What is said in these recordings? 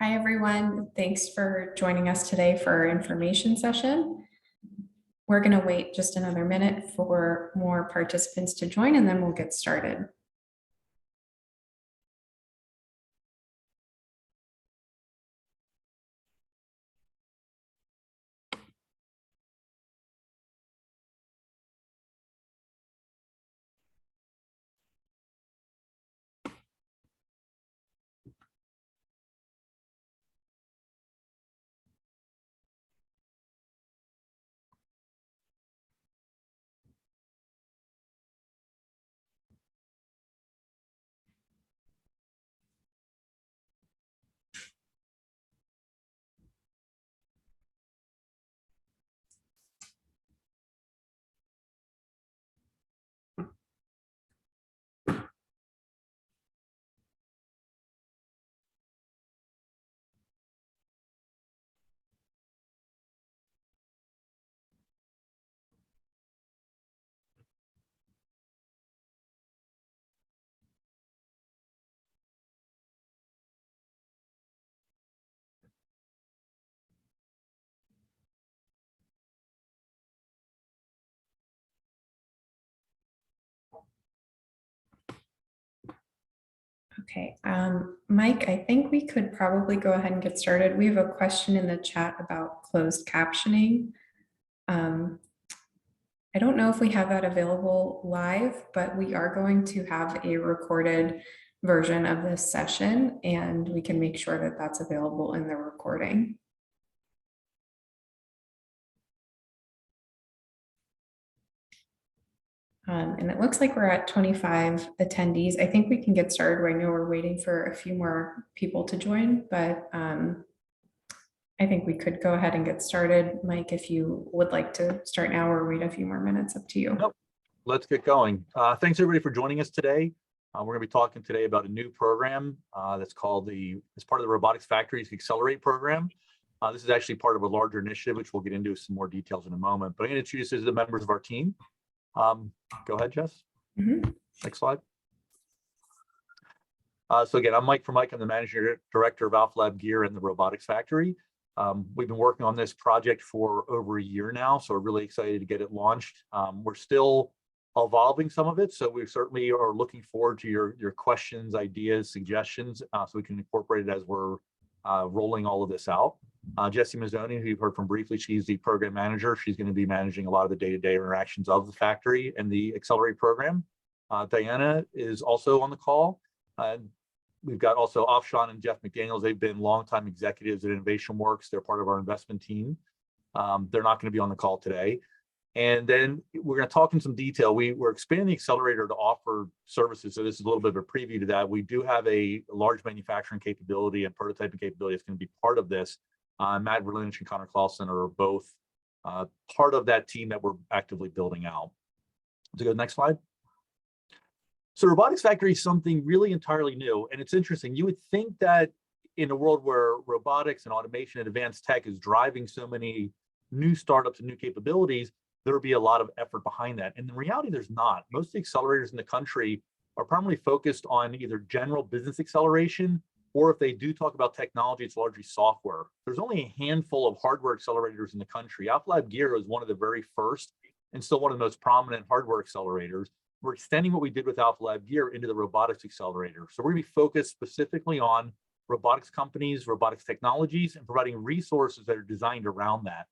Hi, everyone. Thanks for joining us today for our information session. We're going to wait just another minute for more participants to join, and then we'll get started. Okay, Mike, I think we could probably go ahead and get started. We have a question in the chat about closed captioning. I don't know if we have that available live, but we are going to have a recorded version of this session, and we can make sure that that's available in the recording. And it looks like we're at 25 attendees. I think we can get started. I know we're waiting for a few more people to join, but I think we could go ahead and get started. Mike, if you would like to start now or wait a few more minutes, up to you. Nope. Let's get going. Thanks everybody for joining us today. We're going to be talking today about a new program that's called as part of the Robotics Factory's Accelerate program. This is actually part of a larger initiative, which we'll get into some more details in a moment. But I'm going to introduce you to the members of our team. Go ahead, Jess. Next slide. So again, I'm Mike from Mike. I'm the Managing Director of AlphaLab Gear and the Robotics Factory. We've been working on this project for over a year now, so we're really excited to get it launched. We're still evolving some of it, so we certainly are looking forward to your questions, ideas, suggestions, so we can incorporate it as we're rolling all of this out. Jessie Mazzoni, who you've heard from briefly, she's the program manager. She's going to be managing a lot of the day-to-day interactions of the factory and the Accelerate program. Diana is also on the call. We've got also Afshan and Jeff McDaniels. They've been longtime executives at Innovation Works. They're part of our investment team. They're not going to be on the call today. And then we're going to talk in some detail. We're expanding the accelerator to offer services. So this is a little bit of a preview to that. We do have a large manufacturing capability and prototyping capability that's going to be part of this. Matt Verlinich and Connor Clausen are both part of that team that we're actively building out. Let's go to the next slide. So Robotics Factory is something really entirely new, and it's interesting. You would think that in a world where robotics and automation and advanced tech is driving so many new startups and new capabilities, there would be a lot of effort behind that. And in reality, there's not. Most of the accelerators in the country are primarily focused on either general business acceleration, or if they do talk about technology, it's largely software. There's only a handful of hardware accelerators in the country. AlphaLab Gear is one of the very first and still one of the most prominent hardware accelerators. We're extending what we did with AlphaLab Gear into the robotics accelerator. So we're going to be focused specifically on robotics companies, robotics technologies, and providing resources that are designed around that.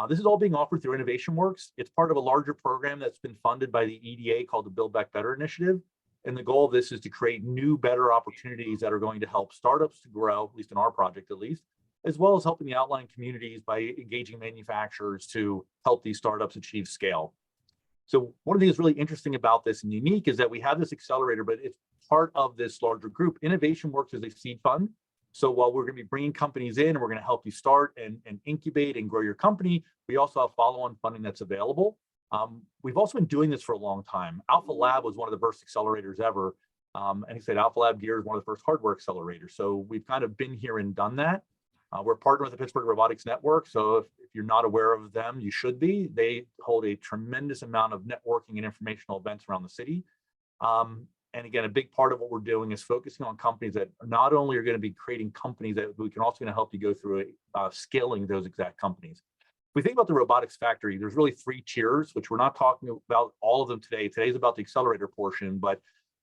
This is all being offered through Innovation Works. It's part of a larger program that's been funded by the EDA called the Build Back Better initiative. And the goal of this is to create new, better opportunities that are going to help startups to grow, at least in our project at least, as well as helping the outlying communities by engaging manufacturers to help these startups achieve scale. So one of the things that's really interesting about this and unique is that we have this accelerator, but it's part of this larger group. Innovation Works as a seed fund. So while we're going to be bringing companies in and we're going to help you start and incubate and grow your company, we also have follow-on funding that's available. We've also been doing this for a long time. AlphaLab was one of the first accelerators ever. And he said AlphaLab Gear is one of the first hardware accelerators. So we've kind of been here and done that. We're partnered with the Pittsburgh Robotics Network. So if you're not aware of them, you should be. They hold a tremendous amount of networking and informational events around the city. And again, a big part of what we're doing is focusing on companies that not only are going to be creating companies that we can also going to help you go through scaling those exact companies. If we think about the Robotics Factory, there's really 3 tiers, which we're not talking about all of them today. Today's about the accelerator portion, but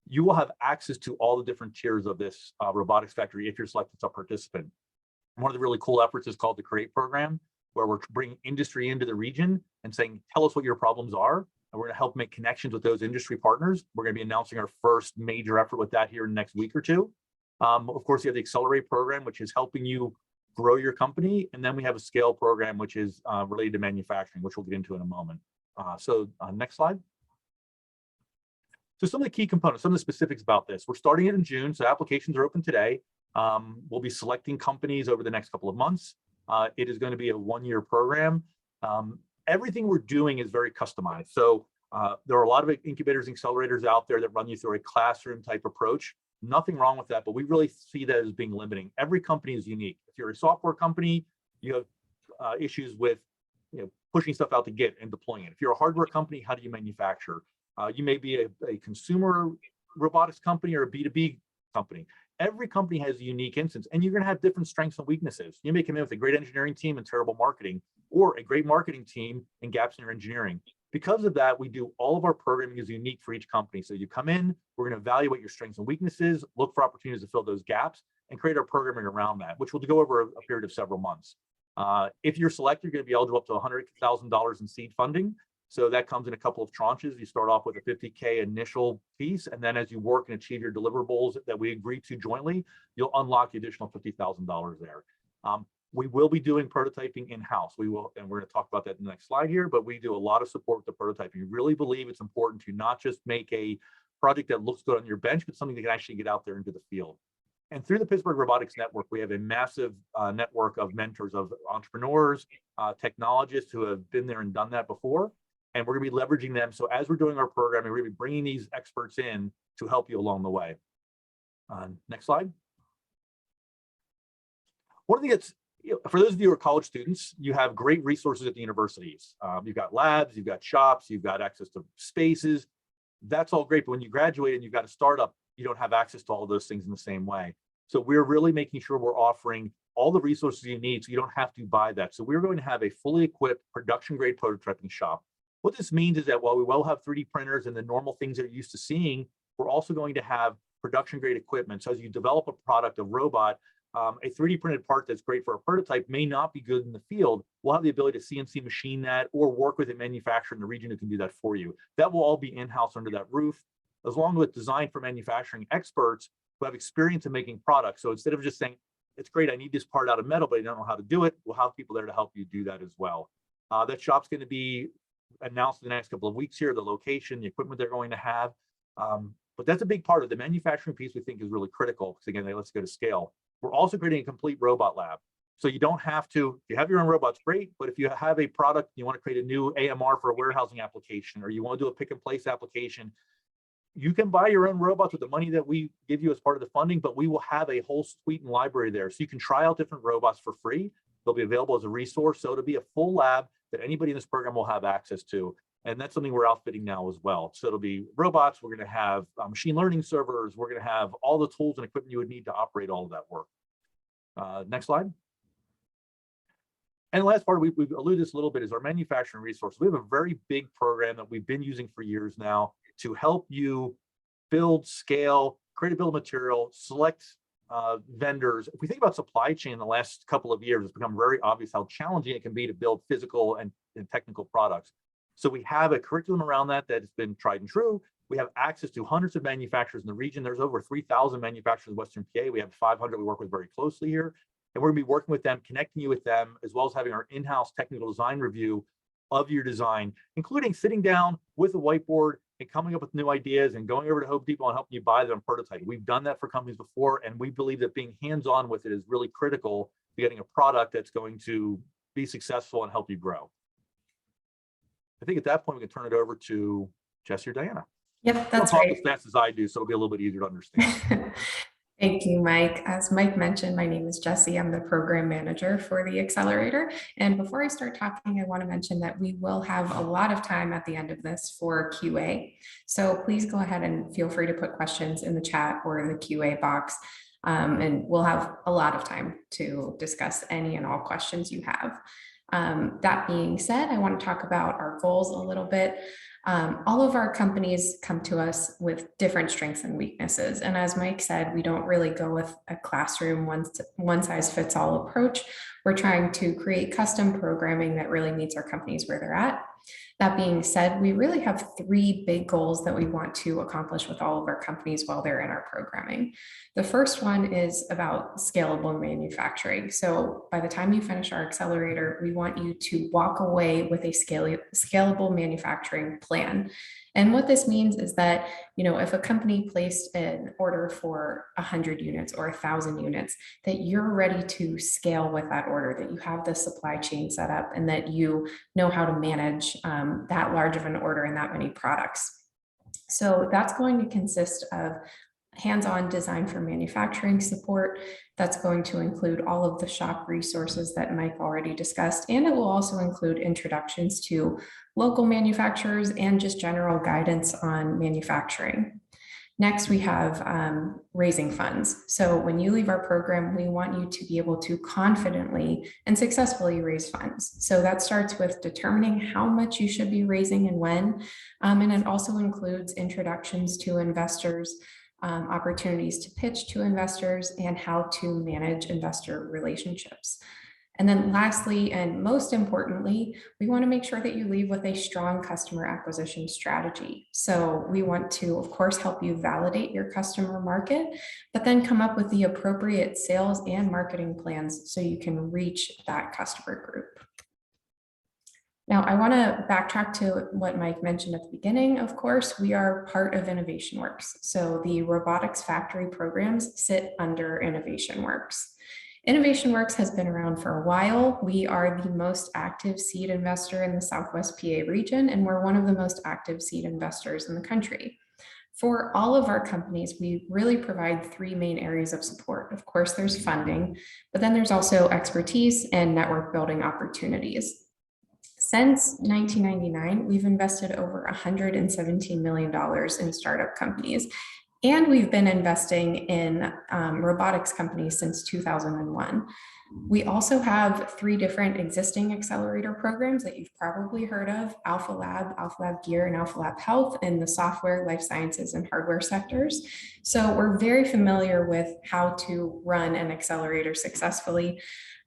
you will have access to all the different tiers of this Robotics Factory if you're selected as a participant. One of the really cool efforts is called the Create program, where we're bringing industry into the region and saying, tell us what your problems are. And we're going to help make connections with those industry partners. We're going to be announcing our first major effort with that here in the next week or two. Of course, you have the Accelerate program, which is helping you grow your company. And then we have a Scale program, which is related to manufacturing, which we'll get into in a moment. Next slide. So some of the key components, some of the specifics about this. We're starting it in June, so applications are open today. We'll be selecting companies over the next couple of months. It is going to be a 1-year program. Everything we're doing is very customized. So there are a lot of incubators and accelerators out there that run you through a classroom type approach. Nothing wrong with that, but we really see that as being limiting. Every company is unique. If you're a software company, you have issues with pushing stuff out to Git and deploying it. If you're a hardware company, how do you manufacture? You may be a consumer robotics company or a B2B company. Every company has a unique instance, and you're going to have different strengths and weaknesses. You may come in with a great engineering team and terrible marketing, or a great marketing team and gaps in your engineering. Because of that, we do all of our programming is unique for each company. So you come in, we're going to evaluate your strengths and weaknesses, look for opportunities to fill those gaps, and create our programming around that, which will go over a period of several months. If you're selected, you're going to be eligible up to $100,000 in seed funding. So that comes in a couple of tranches. You start off with a $50K initial piece, and then as you work and achieve your deliverables that we agree to jointly, you'll unlock the additional $50,000 there. We will be doing prototyping in-house. We will, and we're going to talk about that in the next slide here, but we do a lot of support with the prototyping. We really believe it's important to not just make a project that looks good on your bench, but something that can actually get out there into the field. And through the Pittsburgh Robotics Network, we have a massive network of mentors, of entrepreneurs, technologists who have been there and done that before. And we're going to be leveraging them. So as we're doing our programming, we're going to be bringing these experts in to help you along the way. Next slide. One thing that's, for those of you who are college students, you have great resources at the universities. You've got labs, you've got shops, you've got access to spaces. That's all great. But when you graduate and you've got a startup, you don't have access to all of those things in the same way. So we're really making sure we're offering all the resources you need so you don't have to buy that. So we're going to have a fully equipped production grade prototyping shop. What this means is that while we will have 3D printers and the normal things that you're used to seeing, we're also going to have production grade equipment. So as you develop a product, a robot, a 3D printed part that's great for a prototype may not be good in the field. We'll have the ability to CNC machine that or work with a manufacturer in the region who can do that for you. That will all be in-house under that roof, as long with design for manufacturing experts who have experience in making products. So instead of just saying, it's great, I need this part out of metal, but I don't know how to do it, we'll have people there to help you do that as well. That shop's going to be announced in the next couple of weeks here, the location, the equipment they're going to have. But that's a big part of the manufacturing piece we think is really critical, because again, let's go to scale. We're also creating a complete robot lab. So you don't have to, if you have your own robots, great, but if you have a product, you want to create a new AMR for a warehousing application, or you want to do a pick and place application, you can buy your own robots with the money that we give you as part of the funding, but we will have a whole suite and library there. So you can try out different robots for free. They'll be available as a resource. So it'll be a full lab that anybody in this program will have access to. And that's something we're outfitting now as well. So it'll be robots. We're going to have machine learning servers. We're going to have all the tools and equipment you would need to operate all of that work. Next slide. And the last part, we've alluded to this a little bit, is our manufacturing resource. We have a very big program that we've been using for years now to help you build, scale, create a bill of material, select vendors. If we think about supply chain in the last couple of years, it's become very obvious how challenging it can be to build physical and technical products. So we have a curriculum around that has been tried and true. We have access to hundreds of manufacturers in the region. There's over 3,000 manufacturers in Western PA. We have 500 we work with very closely here. And we're going to be working with them, connecting you with them, as well as having our in-house technical design review of your design, including sitting down with a whiteboard and coming up with new ideas and going over to Home Depot and helping you buy them prototype. We've done that for companies before, and we believe that being hands-on with it is really critical to getting a product that's going to be successful and help you grow. I think at that point, we can turn it over to Jesse or Diana. Yep, that's Don't right. talk as fast as I do, so it'll be a little bit easier to understand. Thank you, Mike. As Mike mentioned, my name is Jessie. I'm the program manager for the accelerator. And before I start talking, I want to mention that we will have a lot of time at the end of this for QA. So please go ahead and feel free to put questions in the chat or in the QA box. And we'll have a lot of time to discuss any and all questions you have. That being said, I want to talk about our goals a little bit. All of our companies come to us with different strengths and weaknesses. And as Mike said, we don't really go with a classroom one size fits all approach. We're trying to create custom programming that really meets our companies where they're at. That being said, we really have three big goals that we want to accomplish with all of our companies while they're in our programming. The first one is about scalable manufacturing. So by the time you finish our accelerator, we want you to walk away with a scalable manufacturing plan. And what this means is that, if a company placed an order for 100 units or 1,000 units, that you're ready to scale with that order, that you have the supply chain set up, and that you know how to manage that large of an order and that many products. So that's going to consist of hands-on design for manufacturing support. That's going to include all of the shop resources that Mike already discussed, and it will also include introductions to local manufacturers and just general guidance on manufacturing. Next, we have raising funds. So when you leave our program, we want you to be able to confidently and successfully raise funds. So that starts with determining how much you should be raising and when. And it also includes introductions to investors, opportunities to pitch to investors, and how to manage investor relationships. And then lastly, and most importantly, we want to make sure that you leave with a strong customer acquisition strategy. So we want to, of course, help you validate your customer market, but then come up with the appropriate sales and marketing plans so you can reach that customer group. Now, I want to backtrack to what Mike mentioned at the beginning. Of course, we are part of InnovationWorks. So the Robotics Factory programs sit under InnovationWorks. InnovationWorks has been around for a while. We are the most active seed investor in the Southwest PA region, and we're one of the most active seed investors in the country. For all of our companies, we really provide three main areas of support. Of course, there's funding, but then there's also expertise and network building opportunities. Since 1999, we've invested over $117 million in startup companies, and we've been investing in robotics companies since 2001. We also have three different existing accelerator programs that you've probably heard of: AlphaLab, AlphaLab Gear, and AlphaLab Health in the software, life sciences, and hardware sectors. So we're very familiar with how to run an accelerator successfully.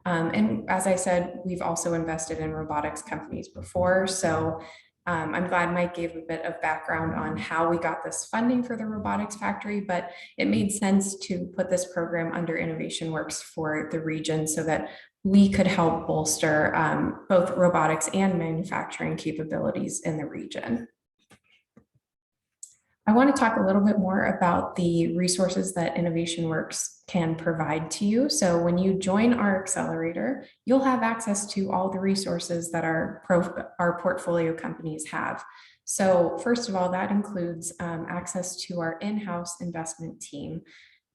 And as I said, we've also invested in robotics companies before. So I'm glad Mike gave a bit of background on how we got this funding for the Robotics Factory, but it made sense to put this program under InnovationWorks for the region so that we could help bolster both robotics and manufacturing capabilities in the region. I want to talk a little bit more about the resources that InnovationWorks can provide to you. So when you join our accelerator, you'll have access to all the resources that our portfolio companies have. So first of all, that includes access to our in-house investment team.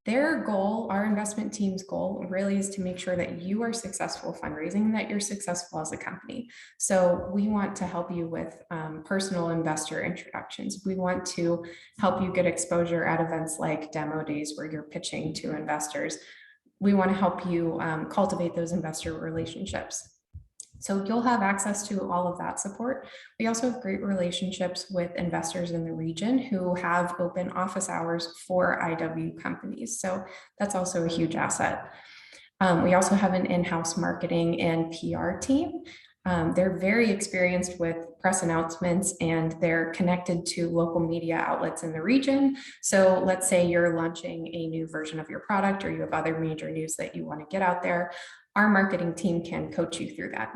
Their goal, our investment team's goal, really is to make sure that you are successful fundraising and that you're successful as a company. So we want to help you with personal investor introductions. We want to help you get exposure at events like demo days where you're pitching to investors. We want to help you cultivate those investor relationships. So you'll have access to all of that support. We also have great relationships with investors in the region who have open office hours for IW companies. So that's also a huge asset. We also have an in-house marketing and PR team. They're very experienced with press announcements, and they're connected to local media outlets in the region. So let's say you're launching a new version of your product, or you have other major news that you want to get out there. Our marketing team can coach you through that.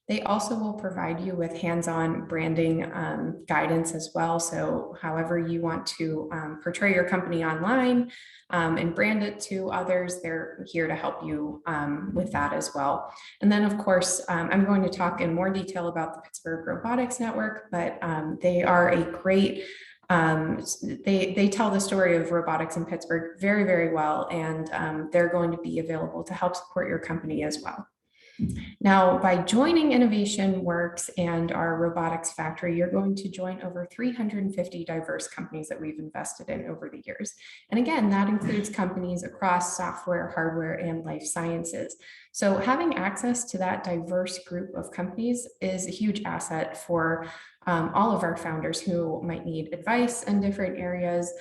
They also will provide you with hands-on branding guidance as well. So however you want to portray your company online and brand it to others, they're here to help you with that as well. And then of course, I'm going to talk in more detail about the Pittsburgh Robotics Network, but they are a great They tell the story of robotics in Pittsburgh very, very well, and they're going to be available to help support your company as well. Now, by joining Innovation Works and our Robotics Factory, you're going to join over 350 diverse companies that we've invested in over the years. And again, that includes companies across software, hardware, and life sciences. So having access to that diverse group of companies is a huge asset for all of our founders who might need advice in different areas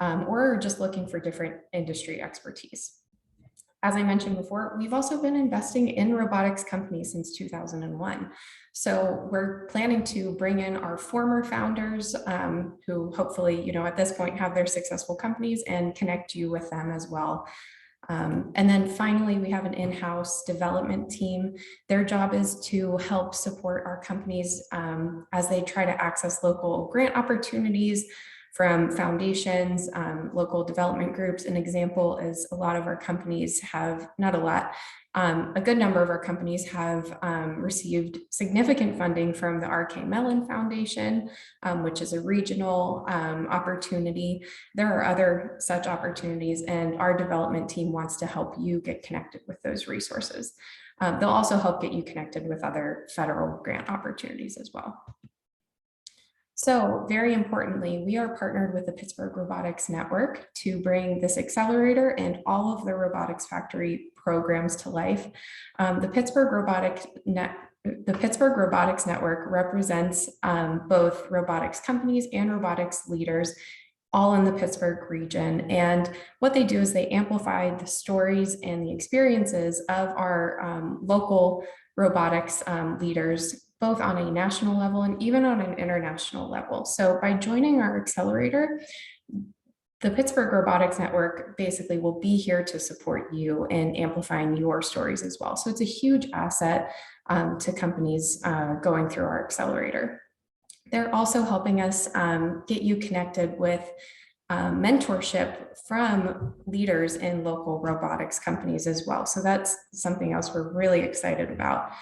or just looking for different industry expertise. As I mentioned before, we've also been investing in robotics companies since 2001. So we're planning to bring in our former founders who hopefully, at this point have their successful companies and connect you with them as well. And then finally, we have an in-house development team. Their job is to help support our companies as they try to access local grant opportunities from foundations, local development groups. An example is a lot of our companies have, not a lot, a good number of our companies have received significant funding from the RK Mellon Foundation, which is a regional opportunity. There are other such opportunities, and our development team wants to help you get connected with those resources. They'll also help get you connected with other federal grant opportunities as well. So very importantly, we are partnered with the Pittsburgh Robotics Network to bring this accelerator and all of the Robotics Factory programs to life. The Pittsburgh Robotics Network represents both robotics companies and robotics leaders all in the Pittsburgh region. And what they do is they amplify the stories and the experiences of our local robotics leaders, both on a national level and even on an international level. So by joining our accelerator, the Pittsburgh Robotics Network basically will be here to support you in amplifying your stories as well. So it's a huge asset to companies going through our accelerator. They're also helping us get you connected with mentorship from leaders in local robotics companies as well. So that's something else we're really excited about.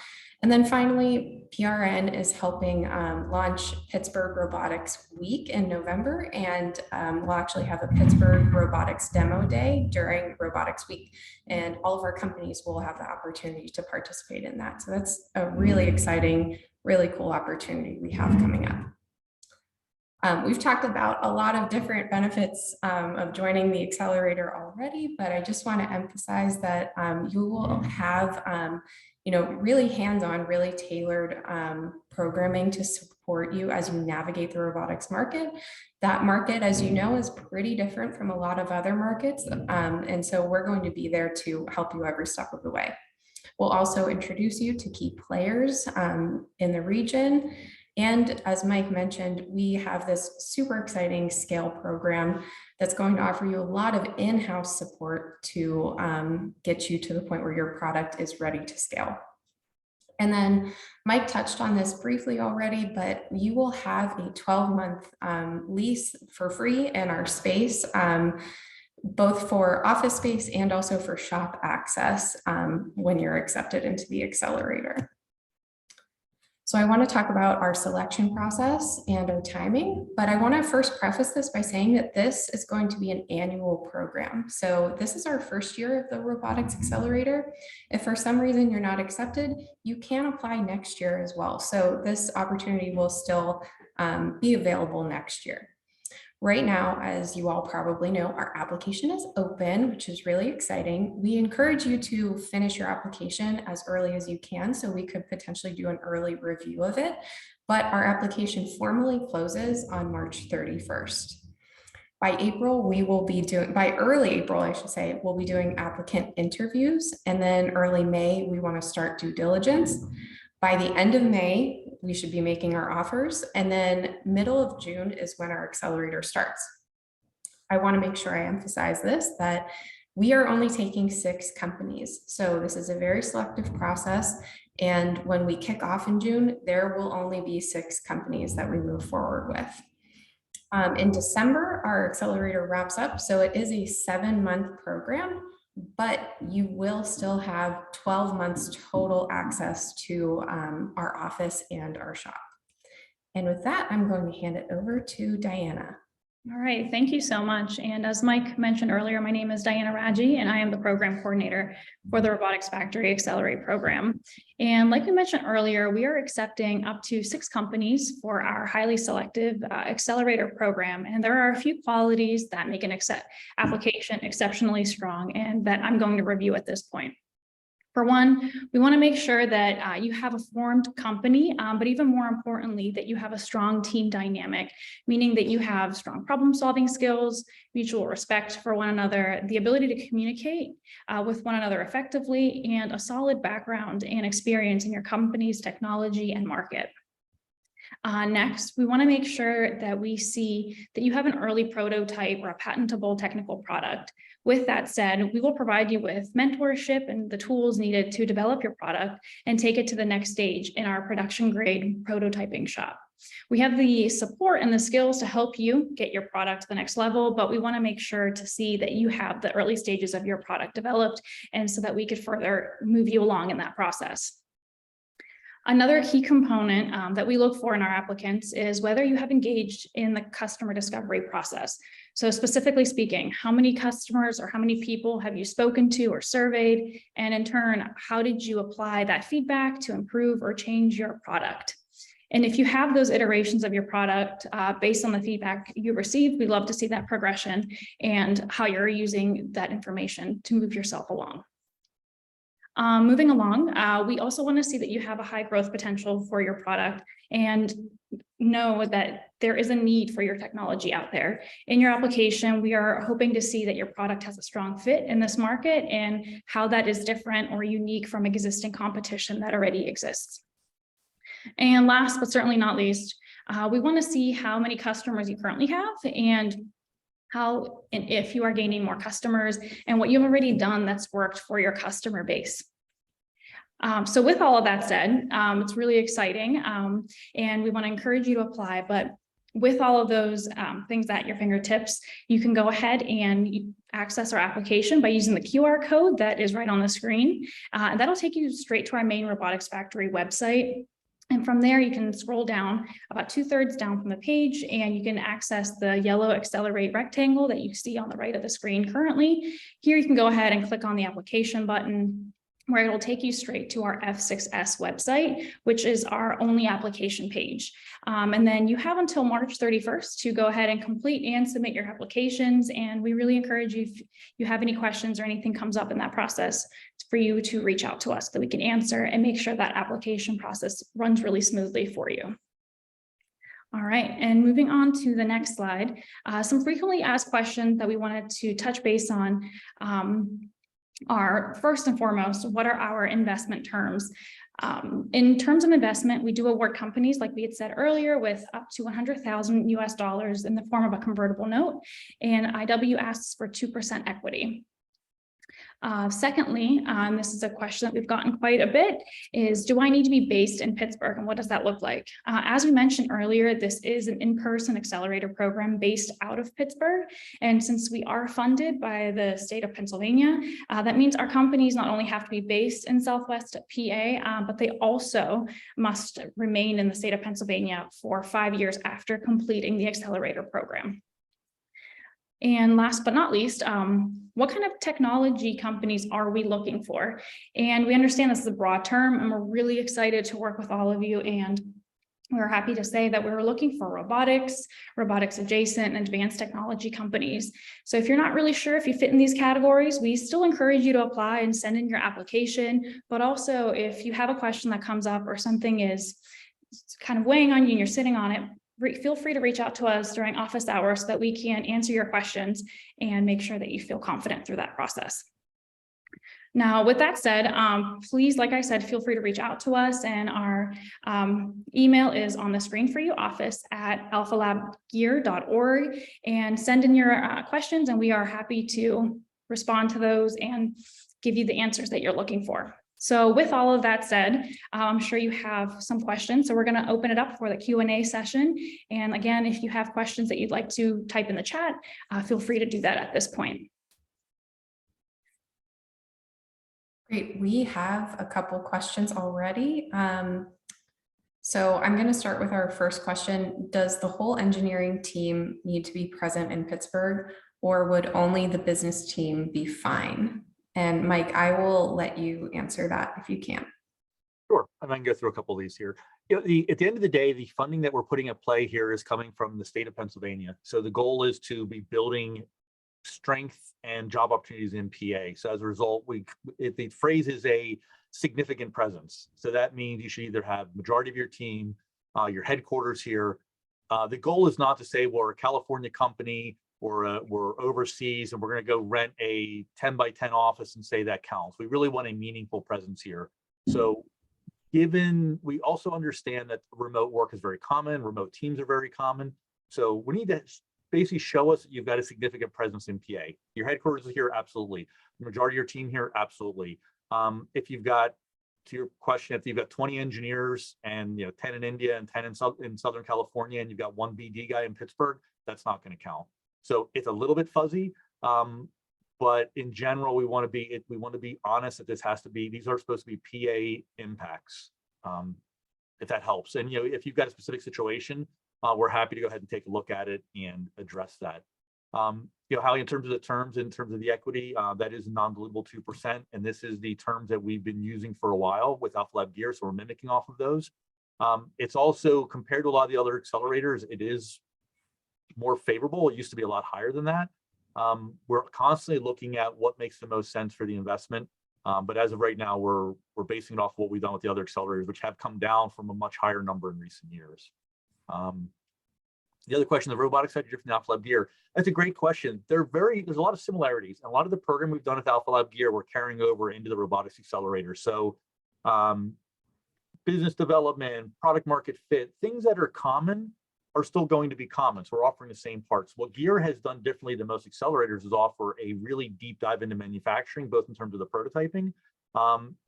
And then finally, PRN is helping launch Pittsburgh Robotics Week in November, and we'll actually have a Pittsburgh Robotics Demo Day during Robotics Week, and all of our companies will have the opportunity to participate in that. So that's a really exciting, really cool opportunity we have coming up. We've talked about a lot of different benefits of joining the accelerator already, but I just want to emphasize that you will have really hands-on, really tailored programming to support you as you navigate the robotics market. That market, as you know, is pretty different from a lot of other markets. And so we're going to be there to help you every step of the way. We'll also introduce you to key players in the region. And as Mike mentioned, we have this super exciting scale program that's going to offer you a lot of in-house support to get you to the point where your product is ready to scale. And then Mike touched on this briefly already, but you will have a 12-month lease for free in our space, both for office space and also for shop access when you're accepted into the accelerator. So I want to talk about our selection process and our timing, but I want to first preface this by saying that this is going to be an annual program. So this is our first year of the Robotics Accelerator. If for some reason you're not accepted, you can apply next year as well. So this opportunity will still be available next year. Right now, as you all probably know, our application is open, which is really exciting. We encourage you to finish your application as early as you can, so we could potentially do an early review of it. But our application formally closes on March 31st. By April, we will be doing, by early April, I should say, we'll be doing applicant interviews. And then early May, we want to start due diligence. By the end of May, we should be making our offers. And then middle of June is when our accelerator starts. I want to make sure I emphasize this, that we are only taking 6 companies. So this is a very selective process. And when we kick off in June, there will only be 6 companies that we move forward with. In December, our accelerator wraps up. So it is a 7-month program, but you will still have 12 months total access to our office and our shop. And with that, I'm going to hand it over to Diana. All right, thank you so much. And as Mike mentioned earlier, my name is Diana Raji, and I am the program coordinator for the Robotics Factory Accelerate program. And like we mentioned earlier, we are accepting up to 6 companies for our highly selective accelerator program. And there are a few qualities that make an application exceptionally strong and that I'm going to review at this point. For one, we want to make sure that you have a formed company, but even more importantly, that you have a strong team dynamic, meaning that you have strong problem-solving skills, mutual respect for one another, the ability to communicate with one another effectively, and a solid background and experience in your company's technology and market. Next, we want to make sure that we see that you have an early prototype or a patentable technical product. With that said, we will provide you with mentorship and the tools needed to develop your product and take it to the next stage in our production grade prototyping shop. We have the support and the skills to help you get your product to the next level, but we want to make sure to see that you have the early stages of your product developed, and so that we could further move you along in that process. Another key component that we look for in our applicants is whether you have engaged in the customer discovery process. So specifically speaking, how many customers or how many people have you spoken to or surveyed? And in turn, how did you apply that feedback to improve or change your product? And if you have those iterations of your product based on the feedback you received, we'd love to see that progression and how you're using that information to move yourself along. Moving along, we also want to see that you have a high growth potential for your product and know that there is a need for your technology out there. In your application, we are hoping to see that your product has a strong fit in this market and how that is different or unique from existing competition that already exists. And last, but certainly not least, we want to see how many customers you currently have and how and if you are gaining more customers and what you've already done that's worked for your customer base. So with all of that said, it's really exciting and we want to encourage you to apply, but with all of those things at your fingertips, you can go ahead and access our application by using the QR code that is right on the screen. And that'll take you straight to our main Robotics Factory website. And from there, you can scroll down about 2/3 down from the page, and you can access the yellow Accelerate rectangle that you see on the right of the screen currently. Here, you can go ahead and click on the application button, where it will take you straight to our F6S website, which is our only application page. And then you have until March 31st to go ahead and complete and submit your applications. And we really encourage you, if you have any questions or anything comes up in that process, for you to reach out to us so that we can answer and make sure that application process runs really smoothly for you. All right, and moving on to the next slide, some frequently asked questions that we wanted to touch base on are first and foremost, what are our investment terms? In terms of investment, we do award companies, like we had said earlier, with up to $100,000 US in the form of a convertible note, and IW asks for 2% equity. Secondly, this is a question that we've gotten quite a bit, is do I need to be based in Pittsburgh, and what does that look like? As we mentioned earlier, this is an in-person accelerator program based out of Pittsburgh. And since we are funded by the state of Pennsylvania, that means our companies not only have to be based in Southwest PA, but they also must remain in the state of Pennsylvania for 5 years after completing the accelerator program. And last but not least, what kind of technology companies are we looking for? And we understand this is a broad term, and we're really excited to work with all of you. And we're happy to say that we're looking for robotics, robotics adjacent, and advanced technology companies. So if you're not really sure if you fit in these categories, we still encourage you to apply and send in your application. But also, if you have a question that comes up or something is kind of weighing on you and you're sitting on it, feel free to reach out to us during office hours so that we can answer your questions and make sure that you feel confident through that process. Now, with that said, please, like I said, feel free to reach out to us, and our email is on the screen for you, office@alphalabgear.org, and send in your questions, and we are happy to respond to those and give you the answers that you're looking for. So with all of that said, I'm sure you have some questions. So we're going to open it up for the Q&A session. And again, if you have questions that you'd like to type in the chat, feel free to do that at this point. Great. We have a couple questions already. So I'm going to start with our first question. Does the whole engineering team need to be present in Pittsburgh, or would only the business team be fine? And Mike, I will let you answer that if you can. Sure, and I can go through a couple of these here. At the end of the day, the funding that we're putting at play here is coming from the state of Pennsylvania. So the goal is to be building strength and job opportunities in PA. So as a result, the phrase is a significant presence. So that means you should either have majority of your team, your headquarters here. The goal is not to say we're a California company or we're overseas and we're going to go rent a 10 by 10 office and say that counts. We really want a meaningful presence here. So given we also understand that remote work is very common, remote teams are very common. So we need to basically show us that you've got a significant presence in PA. Your headquarters is here, absolutely. The majority of your team here, absolutely. If you've got, to your question, if you've got 20 engineers and 10 in India and 10 in Southern California, and you've got one BD guy in Pittsburgh, that's not going to count. So it's a little bit fuzzy. But in general, we want to be honest that these are supposed to be PA impacts, if that helps. And if you've got a specific situation, we're happy to go ahead and take a look at it and address that. Hallie, in terms of the terms, in terms of the equity, that is non-dilutable 2%, and this is the terms that we've been using for a while with AlphaLab gear, so we're mimicking off of those. It's also, compared to a lot of the other accelerators, it is more favorable. It used to be a lot higher than that. We're constantly looking at what makes the most sense for the investment. But as of right now, we're basing it off what we've done with the other accelerators, which have come down from a much higher number in recent years. The other question, the Robotics Factory from the AlphaLab gear, that's a great question. There's a lot of similarities. And a lot of the program we've done with AlphaLab gear, we're carrying over into the robotics accelerator. So business development, product market fit, things that are common are still going to be common. So we're offering the same parts. What gear has done differently than most accelerators is offer a really deep dive into manufacturing, both in terms of the prototyping,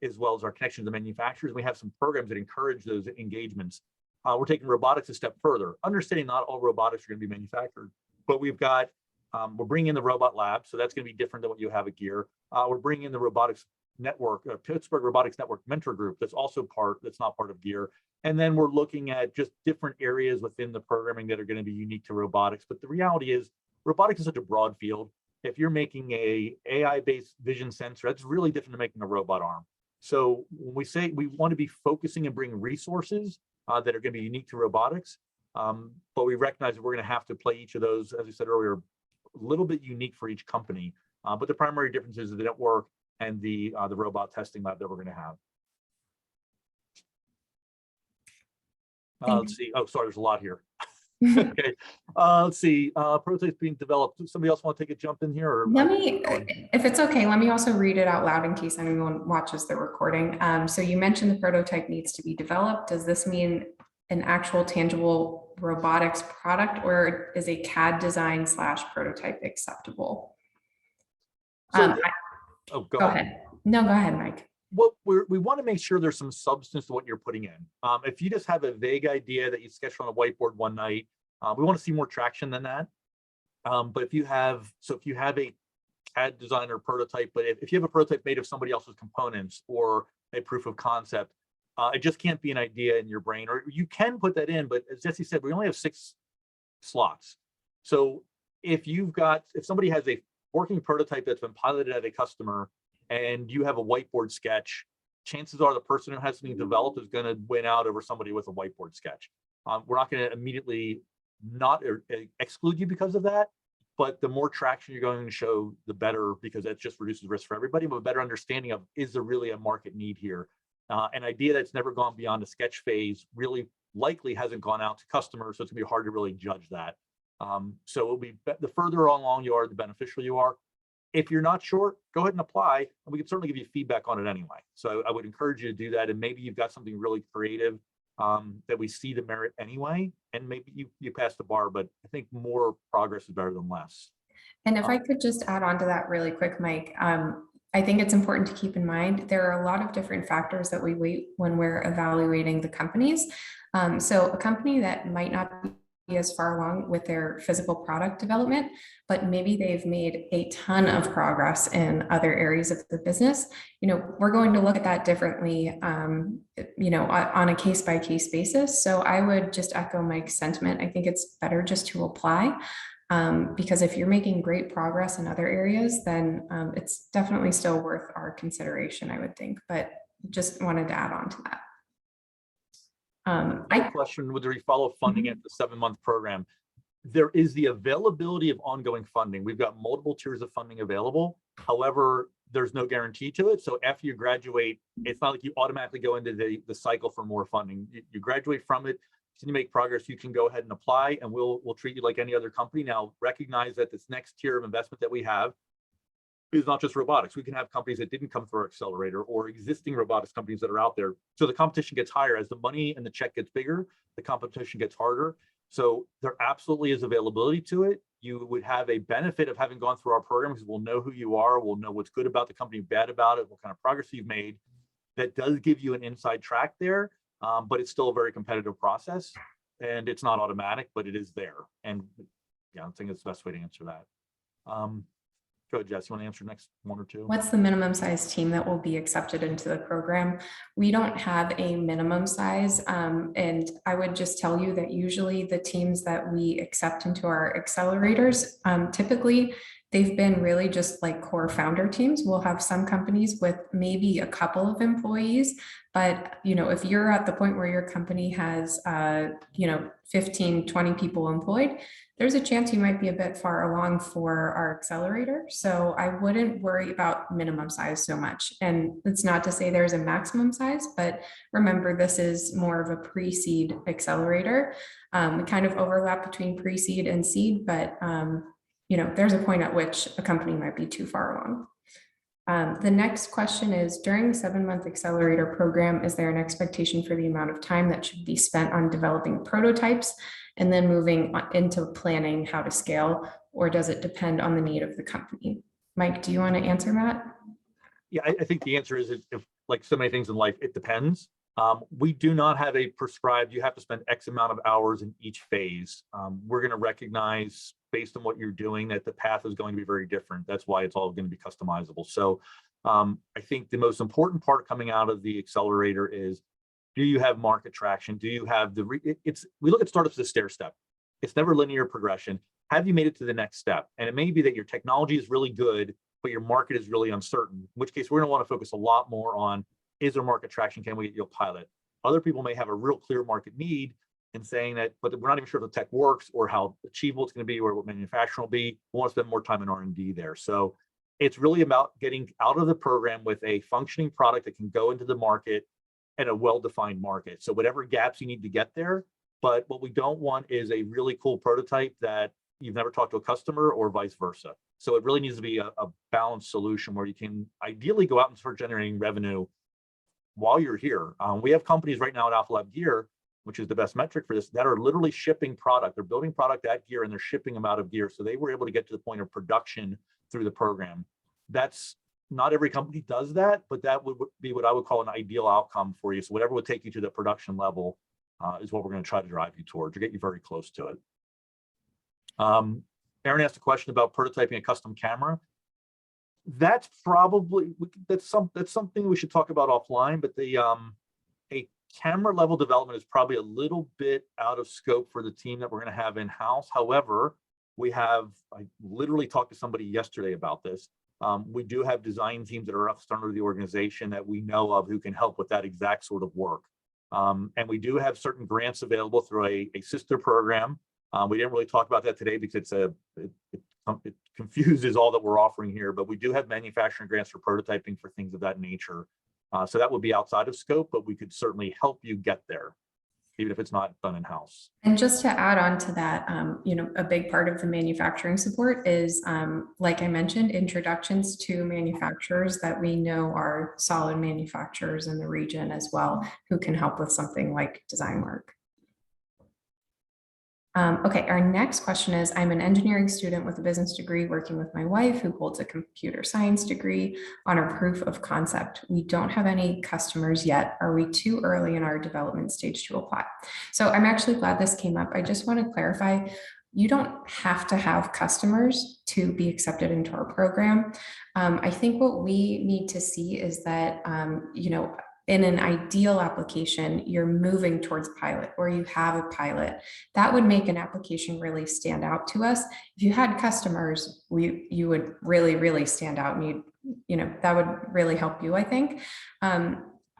as well as our connection to the manufacturers. We have some programs that encourage those engagements. We're taking robotics a step further, understanding not all robotics are going to be manufactured, but we're bringing in the robot lab. So that's going to be different than what you have at gear. We're bringing in the robotics network, Pittsburgh Robotics Network mentor group. That's not part of gear. And then we're looking at just different areas within the programming that are going to be unique to robotics. But the reality is robotics is such a broad field. If you're making a AI-based vision sensor, that's really different than making a robot arm. So when we say we want to be focusing and bring resources that are going to be unique to robotics, but we recognize that we're going to have to play each of those, as I said earlier, a little bit unique for each company. But the primary difference is the network and the robot testing lab that we're going to have. Let's see. Oh, sorry, there's a lot here. Okay. Let's see. Prototypes being developed. Somebody else want to take a jump in here? Or if it's okay, let me also read it out loud in case anyone watches the recording. So you mentioned the prototype needs to be developed. Does this mean an actual tangible robotics product, or is a CAD design / prototype acceptable? So go ahead. No, go ahead, Mike. What we want to make sure there's some substance to what you're putting in. If you just have a vague idea that you sketched on a whiteboard one night, we want to see more traction than that. But if you have a CAD design or prototype, but if you have a prototype made of somebody else's components or a proof of concept, it just can't be an idea in your brain. Or you can put that in, but as Jesse said, we only have 6 slots. So if somebody has a working prototype that's been piloted at a customer, and you have a whiteboard sketch, chances are the person who has something developed is going to win out over somebody with a whiteboard sketch. We're not going to immediately not exclude you because of that, but the more traction you're going to show, the better, because that just reduces risk for everybody, but a better understanding of, is there really a market need here? An idea that's never gone beyond a sketch phase really likely hasn't gone out to customers, so it's going to be hard to really judge that. So it'll be the further along you are, the beneficial you are. If you're not sure, go ahead and apply, and we can certainly give you feedback on it anyway. So I would encourage you to do that, and maybe you've got something really creative that we see the merit anyway, and maybe you pass the bar, but I think more progress is better than less. And if I could just add on to that really quick, Mike, I think it's important to keep in mind there are a lot of different factors that we weigh when we're evaluating the companies. So a company that might not be as far along with their physical product development, but maybe they've made a ton of progress in other areas of the business. We're going to look at that differently, on a case-by-case basis. So I would just echo Mike's sentiment. I think it's better just to apply, because if you're making great progress in other areas, then it's definitely still worth our consideration, I would think, but just wanted to add on to that. I have a question with the follow funding at the 7-month program. There is the availability of ongoing funding. We've got multiple tiers of funding available. However, there's no guarantee to it. So after you graduate, it's not like you automatically go into the cycle for more funding. You graduate from it, so you make progress, you can go ahead and apply, and we'll treat you like any other company. Now, recognize that this next tier of investment that we have is not just robotics. We can have companies that didn't come through our accelerator, or existing robotics companies that are out there. So the competition gets higher. As the money and the check gets bigger, the competition gets harder. So there absolutely is availability to it. You would have a benefit of having gone through our program, because we'll know who you are. We'll know what's good about the company, bad about it, what kind of progress you've made. That does give you an inside track there, but it's still a very competitive process, and it's not automatic, but it is there. And yeah, I think it's the best way to answer that. Go ahead, Jess, you want to answer next one or two? What's the minimum size team that will be accepted into the program? We don't have a minimum size. And I would just tell you that usually the teams that we accept into our accelerators, typically they've been really just like core founder teams. We'll have some companies with maybe a couple of employees, but if you're at the point where your company has 15, 20 people employed, there's a chance you might be a bit far along for our accelerator. So I wouldn't worry about minimum size so much. And it's not to say there's a maximum size, but remember, this is more of a pre-seed accelerator. We kind of overlap between pre-seed and seed, but there's a point at which a company might be too far along. The next question is, during the 7-month accelerator program, is there an expectation for the amount of time that should be spent on developing prototypes and then moving into planning how to scale, or does it depend on the need of the company? Mike, do you want to answer that? Yeah, I think the answer is, if like so many things in life, it depends. We do not have a prescribed, you have to spend X amount of hours in each phase. We're going to recognize, based on what you're doing, that the path is going to be very different. That's why it's all going to be customizable. So I think the most important part coming out of the accelerator is, do you have market traction? Do you have we look at startups as a stair step. It's never linear progression. Have you made it to the next step? And it may be that your technology is really good, but your market is really uncertain, in which case we're going to want to focus a lot more on, is there market traction? Can we get you a pilot? Other people may have a real clear market need in saying that, but we're not even sure if the tech works or how achievable it's going to be or what manufacturing will be. We want to spend more time in R&D there. So it's really about getting out of the program with a functioning product that can go into the market and a well-defined market. So whatever gaps you need to get there, but what we don't want is a really cool prototype that you've never talked to a customer, or vice versa. So it really needs to be a balanced solution where you can ideally go out and start generating revenue while you're here. We have companies right now at AlphaLab Gear, which is the best metric for this, that are literally shipping product. They're building product at Gear and they're shipping them out of Gear. So they were able to get to the point of production through the program. That's not every company does that, but that would be what I would call an ideal outcome for you. So whatever would take you to the production level is what we're going to try to drive you towards, to get you very close to it. Aaron asked a question about prototyping a custom camera. That's probably, that's something we should talk about offline, but a camera level development is probably a little bit out of scope for the team that we're going to have in-house. However, I literally talked to somebody yesterday about this. We do have design teams that are external to the organization that we know of who can help with that exact sort of work. And we do have certain grants available through a sister program. We didn't really talk about that today because it confuses all that we're offering here, but we do have manufacturing grants for prototyping for things of that nature. So that would be outside of scope, but we could certainly help you get there, even if it's not done in-house. And just to add on to that, a big part of the manufacturing support is, like I mentioned, introductions to manufacturers that we know are solid manufacturers in the region as well, who can help with something like design work. Okay, our next question is, I'm an engineering student with a business degree working with my wife who holds a computer science degree on our proof of concept. We don't have any customers yet. Are we too early in our development stage to apply? So I'm actually glad this came up. I just want to clarify, you don't have to have customers to be accepted into our program. I think what we need to see is that, in an ideal application, you're moving towards pilot or you have a pilot. That would make an application really stand out to us. If you had customers, you would really, really stand out, and that would really help you, I think.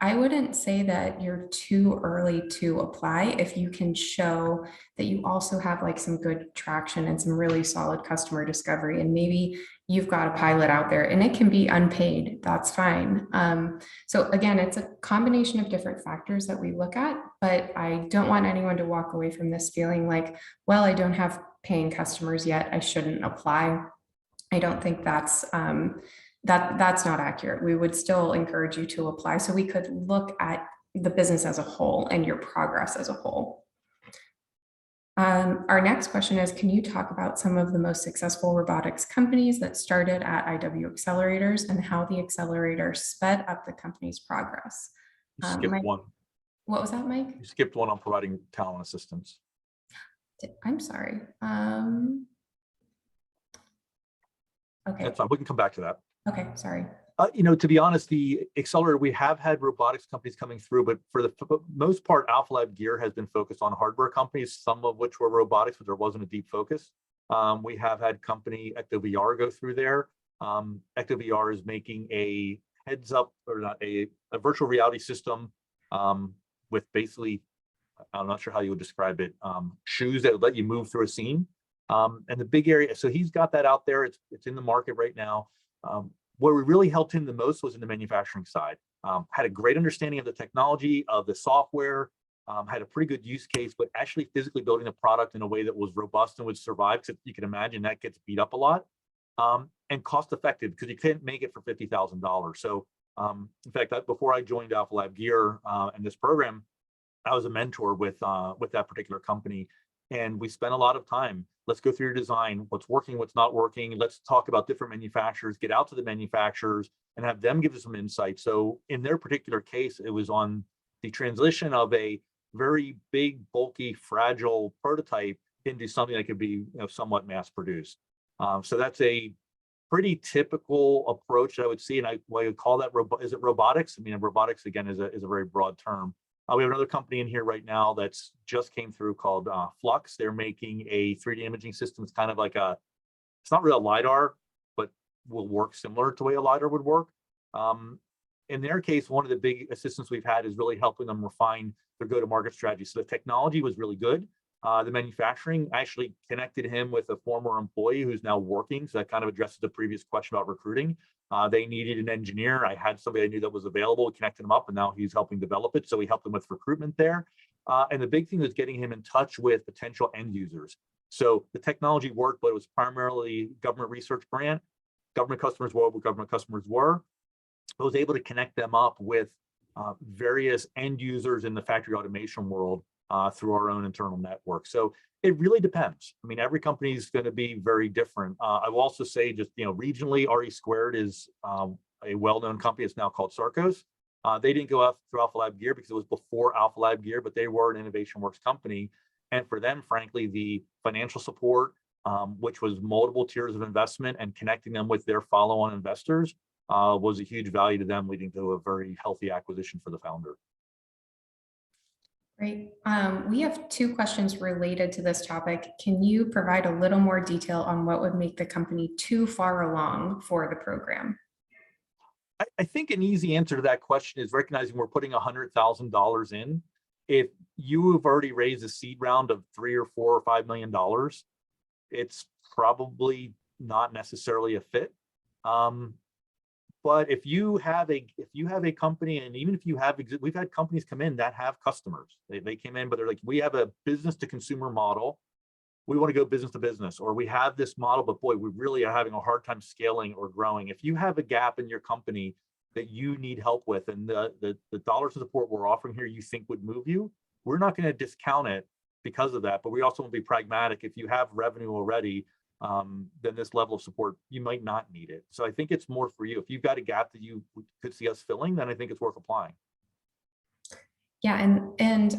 I wouldn't say that you're too early to apply if you can show that you also have like some good traction and some really solid customer discovery, and maybe you've got a pilot out there and it can be unpaid, that's fine. So again, it's a combination of different factors that we look at, but I don't want anyone to walk away from this feeling like, well, I don't have paying customers yet, I shouldn't apply. I don't think that's not accurate. We would still encourage you to apply so we could look at the business as a whole and your progress as a whole. Our next question is, can you talk about some of the most successful robotics companies that started at IW accelerators and how the accelerator sped up the company's progress? You skipped one. What was that, Mike? You skipped one on providing talent assistance. I'm sorry. Okay. That's fine. We can come back to that. Okay, sorry. To be honest, the accelerator, we have had robotics companies coming through, but for the most part, AlphaLab Gear has been focused on hardware companies, some of which were robotics, but there wasn't a deep focus. We have had company EctoVR go through there. EctoVR is making a heads-up, or not, a virtual reality system with basically, I'm not sure how you would describe it, shoes that would let you move through a scene. And the big area, so he's got that out there. It's in the market right now. Where we really helped him the most was in the manufacturing side. Had a great understanding of the technology, of the software, had a pretty good use case, but actually physically building the product in a way that was robust and would survive, because you can imagine that gets beat up a lot, and cost effective, because you can't make it for $50,000. So in fact, before I joined AlphaLab Gear and this program, I was a mentor with that particular company. And we spent a lot of time. Let's go through your design, what's working, what's not working. Let's talk about different manufacturers, get out to the manufacturers and have them give us some insight. So in their particular case, it was on the transition of a very big, bulky, fragile prototype into something that could be somewhat mass produced. So that's a pretty typical approach that I would see. And I would call that, is it robotics? I mean, robotics, again, is a very broad term. We have another company in here right now that's just came through called Flux. They're making a 3D imaging system. It's kind of like it's not really a LiDAR, but will work similar to the way a LiDAR would work. In their case, one of the big assistance we've had is really helping them refine their go-to-market strategy. So the technology was really good. The manufacturing, actually connected him with a former employee who's now working. So that kind of addresses the previous question about recruiting. They needed an engineer. I had somebody I knew that was available, connected him up, and now he's helping develop it. So we helped him with recruitment there. And the big thing was getting him in touch with potential end users. So the technology worked, but it was primarily government research grant. Government customers were what government customers were. I was able to connect them up with various end users in the factory automation world through our own internal network. So it really depends. I mean, every company is going to be very different. I will also say, just regionally, RE2 is a well-known company. It's now called Sarcos. They didn't go out through AlphaLab Gear because it was before AlphaLab Gear, but they were an InnovationWorks company. And for them, frankly, the financial support, which was multiple tiers of investment and connecting them with their follow-on investors, was a huge value to them, leading to a very healthy acquisition for the founder. Great. We have two questions related to this topic. Can you provide a little more detail on what would make the company too far along for the program? I think an easy answer to that question is recognizing we're putting $100,000 in. If you have already raised a seed round of $3 or $4 or $5 million, it's probably not necessarily a fit. But if you have a company, and even if you have, we've had companies come in that have customers. They came in, but they're like, we have a business to consumer model. We want to go business to business, or we have this model, but boy, we really are having a hard time scaling or growing. If you have a gap in your company that you need help with, and the dollars of support we're offering here you think would move you, we're not going to discount it because of that, but we also want to be pragmatic. If you have revenue already, then this level of support, you might not need it. So I think it's more for you. If you've got a gap that you could see us filling, then I think it's worth applying. Yeah, and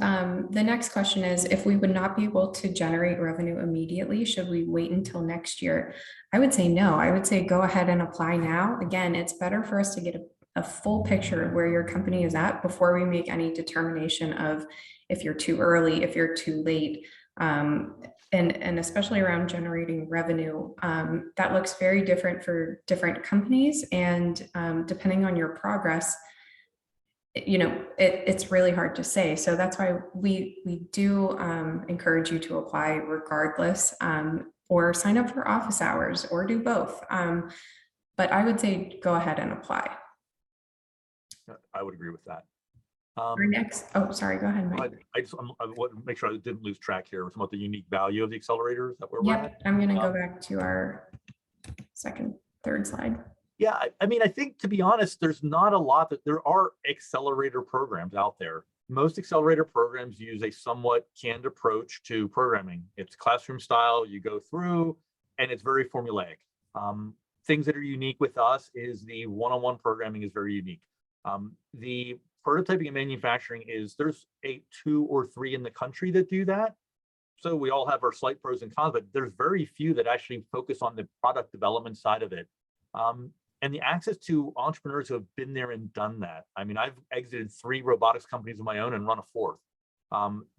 the next question is, if we would not be able to generate revenue immediately, should we wait until next year? I would say no. I would say go ahead and apply now. Again, it's better for us to get a full picture of where your company is at before we make any determination of if you're too early, if you're too late. And especially around generating revenue, that looks very different for different companies. And depending on your progress, it's really hard to say. So that's why we do encourage you to apply regardless, or sign up for office hours, or do both. But I would say go ahead and apply. I would agree with that. Our next, oh, sorry, go ahead, Mike. I want to make sure I didn't lose track here. It's about the unique value of the accelerators. Is that where we're at? Yep, I'm gonna go back to our third slide. Yeah, I mean, I think, to be honest, there's not a lot that there are accelerator programs out there. Most accelerator programs use a somewhat canned approach to programming. It's classroom style, you go through, and it's very formulaic. Things that are unique with us is the one-on-one programming is very unique. The prototyping and manufacturing there's 2 or 3 in the country that do that. So we all have our slight pros and cons, but there's very few that actually focus on the product development side of it. And the access to entrepreneurs who have been there and done that. I mean, I've exited 3 robotics companies of my own and run a 4th.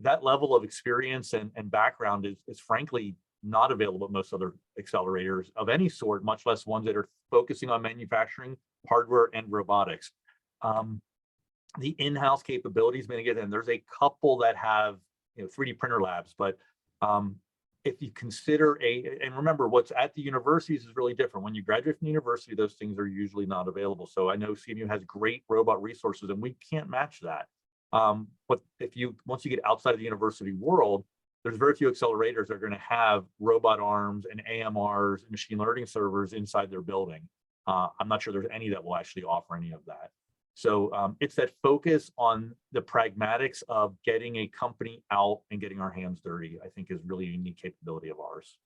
That level of experience and background is frankly not available at most other accelerators of any sort, much less ones that are focusing on manufacturing, hardware, and robotics. The in-house capabilities, again, there's a couple that have 3D printer labs, but if you consider and remember, what's at the universities is really different. When you graduate from the university, those things are usually not available. So I know CMU has great robot resources, and we can't match that. But once you get outside of the university world, there's very few accelerators that are going to have robot arms and AMRs and machine learning servers inside their building. I'm not sure there's any that will actually offer any of that. So it's that focus on the pragmatics of getting a company out and getting our hands dirty, I think, is really a unique capability of ours.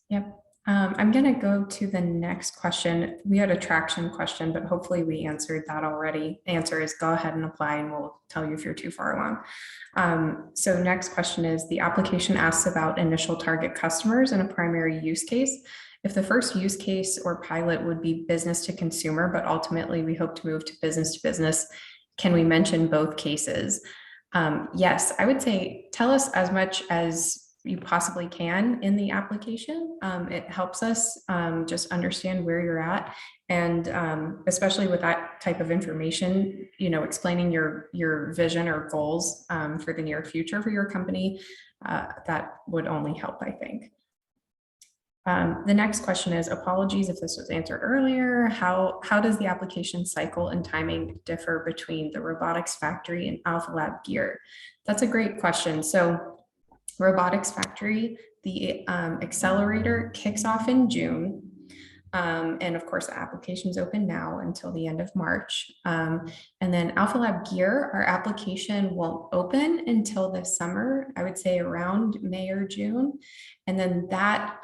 Yep. I'm going to go to the next question. We had a traction question, but hopefully we answered that already. The answer is go ahead and apply, and we'll tell you if you're too far along. So next question is, the application asks about initial target customers and a primary use case. If the first use case or pilot would be business to consumer, but ultimately we hope to move to business, can we mention both cases? Yes, I would say tell us as much as you possibly can in the application. It helps us just understand where you're at. And especially with that type of information, explaining your vision or goals for the near future for your company, that would only help, I think. The next question is, apologies if this was answered earlier, how does the application cycle and timing differ between the Robotics Factory and AlphaLab gear? That's a great question. So Robotics Factory, the accelerator kicks off in June. And of course, the application's open now until the end of March. And then AlphaLab Gear, our application won't open until this summer, I would say around May or June. And then that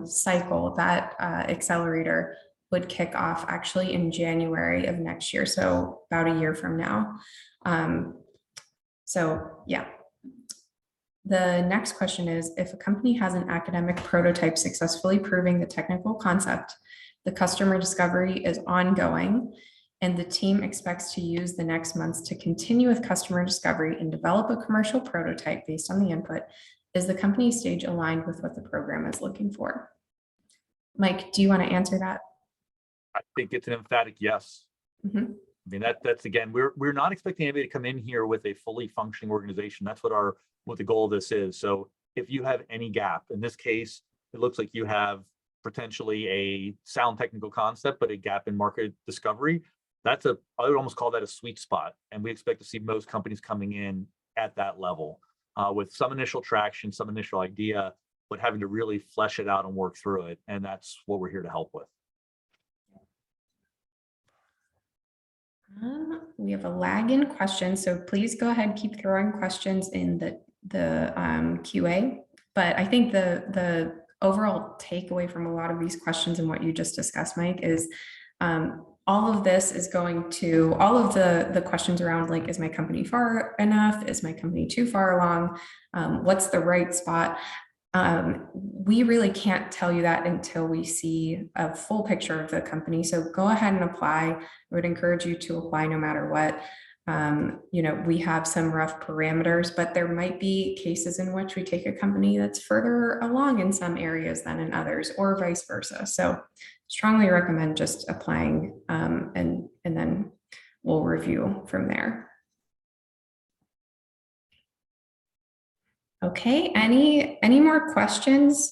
cycle, that accelerator would kick off actually in January of next year. So about a year from now. So yeah. The next question is, if a company has an academic prototype successfully proving the technical concept, the customer discovery is ongoing, and the team expects to use the next months to continue with customer discovery and develop a commercial prototype based on the input, is the company stage aligned with what the program is looking for? Mike, do you want to answer that? I think it's an emphatic yes. Mm-hmm. I mean, that's again, we're not expecting anybody to come in here with a fully functioning organization. That's what the goal of this is. So if you have any gap, in this case, it looks like you have potentially a sound technical concept, but a gap in market discovery. I would almost call that a sweet spot. And we expect to see most companies coming in at that level with some initial traction, some initial idea, but having to really flesh it out and work through it. And that's what we're here to help with. We have a lag in questions, so please go ahead, keep throwing questions in QA. But I think the overall takeaway from a lot of these questions and what you just discussed, Mike, is all of this is going to, all of the questions around like, is my company far enough? Is my company too far along? What's the right spot? We really can't tell you that until we see a full picture of the company. So go ahead and apply. I would encourage you to apply no matter what. We have some rough parameters, but there might be cases in which we take a company that's further along in some areas than in others, or vice versa. So strongly recommend just applying, and then we'll review from there. Okay, any more questions?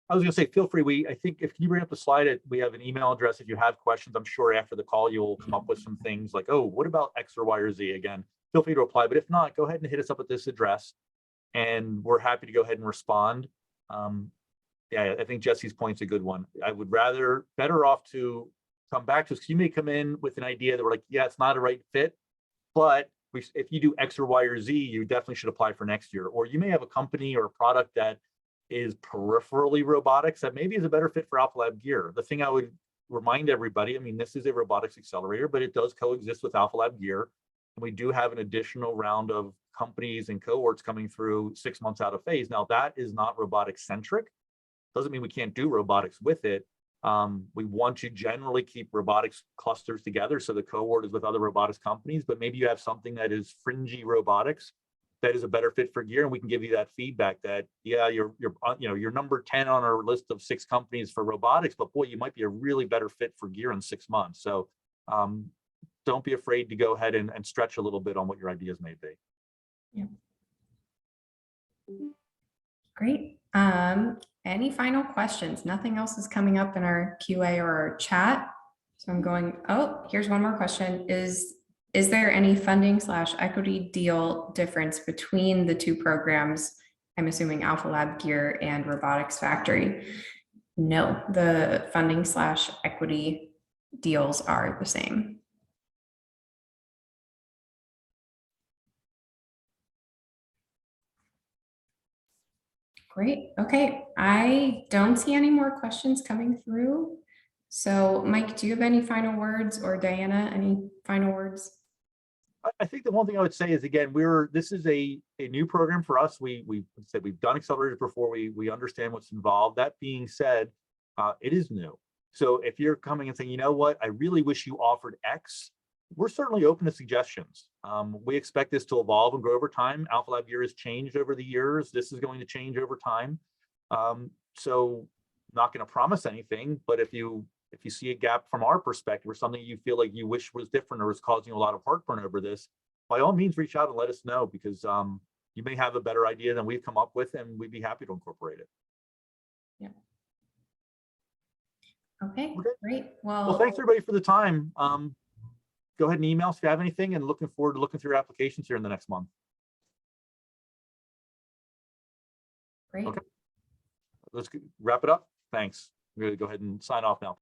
I was going to say, feel free. I think if you bring up the slide, we have an email address. If you have questions, I'm sure after the call, you'll come up with some things like, oh, what about X or Y or Z? Again, feel free to apply. But if not, go ahead and hit us up at this address, and we're happy to go ahead and respond. Yeah, I think Jesse's point's a good one. I would better off to come back to us, because you may come in with an idea that we're like, yeah, it's not a right fit, but if you do X or Y or Z, you definitely should apply for next year. Or you may have a company or a product that is peripherally robotics that maybe is a better fit for AlphaLab gear. The thing I would remind everybody, I mean, this is a robotics accelerator, but it does coexist with AlphaLab gear. And we do have an additional round of companies and cohorts coming through 6 months out of phase. Now, that is not robotics centric. Doesn't mean we can't do robotics with it. We want to generally keep robotics clusters together, so the cohort is with other robotics companies, but maybe you have something that is fringy robotics that is a better fit for gear, and we can give you that feedback that, yeah, you're number 10 on our list of 6 companies for robotics, but boy, you might be a really better fit for gear in 6 months. So don't be afraid to go ahead and stretch a little bit on what your ideas may be. Yeah. Great. Any final questions? Nothing else is coming up in our QA or our chat. So I'm going, oh, here's one more question. Is there any funding/equity deal difference between the 2 programs? I'm assuming AlphaLab Gear and Robotics Factory. No, the funding/equity deals are the same. Great. Okay. I don't see any more questions coming through. So Mike, do you have any final words, or Diana, any final words? I think the one thing I would say is, again, this is a new program for us. We've done accelerators before. We understand what's involved. That being said, it is new. So if you're coming and saying, you know what, I really wish you offered X, we're certainly open to suggestions. We expect this to evolve and grow over time. AlphaLab Gear has changed over the years. This is going to change over time. So not going to promise anything, but if you see a gap from our perspective, or something you feel like you wish was different or is causing a lot of heartburn over this, by all means, reach out and let us know, because you may have a better idea than we've come up with, and we'd be happy to incorporate it. Yeah. Okay, great. Well, thanks everybody for the time. Go ahead and email us if you have anything, and looking forward to looking through your applications here in the next month. Great. Okay. Let's wrap it up. Thanks. I'm going to go ahead and sign off now.